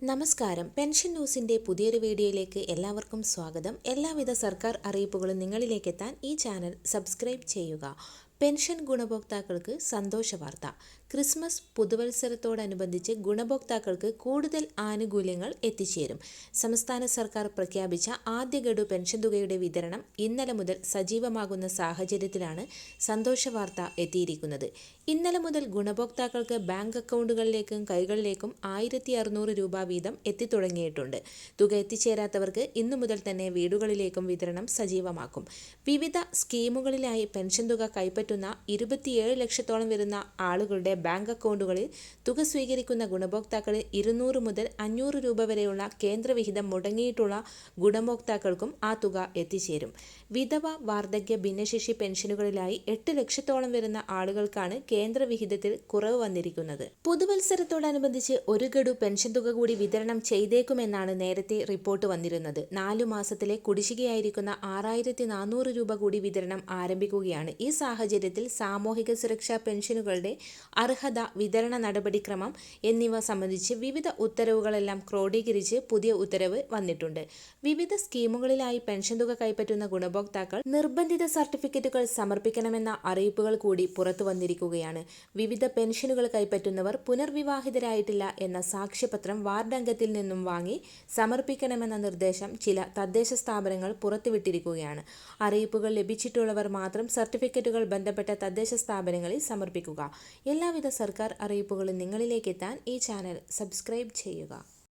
നമസ്കാരം. പെൻഷൻ ന്യൂസിൻ്റെ പുതിയൊരു വീഡിയോയിലേക്ക് എല്ലാവർക്കും സ്വാഗതം. എല്ലാവിധ സർക്കാർ അറിയിപ്പുകളും നിങ്ങളിലേക്ക് എത്താൻ ഈ ചാനൽ സബ്സ്ക്രൈബ് ചെയ്യുക. പെൻഷൻ ഗുണഭോക്താക്കൾക്ക് സന്തോഷ വാർത്ത. ക്രിസ്മസ് പുതുവത്സരത്തോടനുബന്ധിച്ച് ഗുണഭോക്താക്കൾക്ക് കൂടുതൽ ആനുകൂല്യങ്ങൾ എത്തിച്ചേരും. സംസ്ഥാന സർക്കാർ പ്രഖ്യാപിച്ച ആദ്യ ഗഡു പെൻഷൻ തുകയുടെ വിതരണം ഇന്നലെ മുതൽ സജീവമാകുന്ന സാഹചര്യത്തിലാണ് സന്തോഷ വാർത്ത എത്തിയിരിക്കുന്നത്. ഇന്നലെ മുതൽ ഗുണഭോക്താക്കൾക്ക് ബാങ്ക് അക്കൗണ്ടുകളിലേക്കും കൈകളിലേക്കും 1600 രൂപ വീതം എത്തിത്തുടങ്ങിയിട്ടുണ്ട്. തുക എത്തിച്ചേരാത്തവർക്ക് ഇന്നു മുതൽ തന്നെ വീടുകളിലേക്കും വിതരണം സജീവമാക്കും. വിവിധ സ്കീമുകളിലായി പെൻഷൻ തുക കൈപ്പറ്റുന്ന 27 ലക്ഷത്തോളം വരുന്ന ആളുകളുടെ ബാങ്ക് അക്കൗണ്ടുകളിൽ തുക സ്വീകരിക്കുന്ന ഗുണഭോക്താക്കളിൽ 200 മുതൽ 500 രൂപ വരെയുള്ള കേന്ദ്രവിഹിതം മുടങ്ങിയിട്ടുള്ള ഗുണഭോക്താക്കൾക്കും ആ തുക എത്തിച്ചേരും. വിധവ, വാർദ്ധക്യ, ഭിന്നശേഷി പെൻഷനുകളിലായി 8 ലക്ഷത്തോളം വരുന്ന ആളുകൾക്കാണ് കേന്ദ്രവിഹിതത്തിൽ കുറവ് വന്നിരിക്കുന്നത്. പുതുവത്സരത്തോടനുബന്ധിച്ച് ഒരു ഗഡു പെൻഷൻ തുക കൂടി വിതരണം ചെയ്തേക്കുമെന്നാണ് നേരത്തെ റിപ്പോർട്ട് വന്നിരുന്നത്. 4 മാസത്തിലെ കുടിശ്ശികയായിരിക്കുന്ന 6400 രൂപ കൂടി വിതരണം ആരംഭിക്കുകയാണ്. ഈ സാഹചര്യത്തിൽ സാമൂഹിക സുരക്ഷാ പെൻഷനുകളുടെ അർഹത, വിതരണ നടപടിക്രമം എന്നിവ സംബന്ധിച്ച് വിവിധ ഉത്തരവുകളെല്ലാം ക്രോഡീകരിച്ച് പുതിയ ഉത്തരവ് വന്നിട്ടുണ്ട്. വിവിധ സ്കീമുകളിലായി പെൻഷൻ തുക കൈപ്പറ്റുന്ന ഗുണഭോക്താക്കൾ നിർബന്ധിത സർട്ടിഫിക്കറ്റുകൾ സമർപ്പിക്കണമെന്ന അറിയിപ്പുകൾ കൂടി പുറത്തു വന്നിരിക്കുകയാണ്. വിവിധ പെൻഷനുകൾ കൈപ്പറ്റുന്നവർ പുനർവിവാഹിതരായിട്ടില്ല എന്ന സാക്ഷ്യപത്രം വാർഡ് അംഗത്തിൽ നിന്നും വാങ്ങി സമർപ്പിക്കണമെന്ന നിർദ്ദേശം ചില തദ്ദേശ സ്ഥാപനങ്ങൾ പുറത്തുവിട്ടിരിക്കുകയാണ്. അറിയിപ്പുകൾ ലഭിച്ചിട്ടുള്ളവർ മാത്രം സർട്ടിഫിക്കറ്റുകൾ ബന്ധപ്പെട്ട തദ്ദേശ സ്ഥാപനങ്ങളിൽ സമർപ്പിക്കുക. എല്ലാവിധ സർക്കാർ അറിയിപ്പുകളും നിങ്ങളിലേക്ക് എത്താൻ ഈ ചാനൽ സബ്സ്ക്രൈബ് ചെയ്യുക.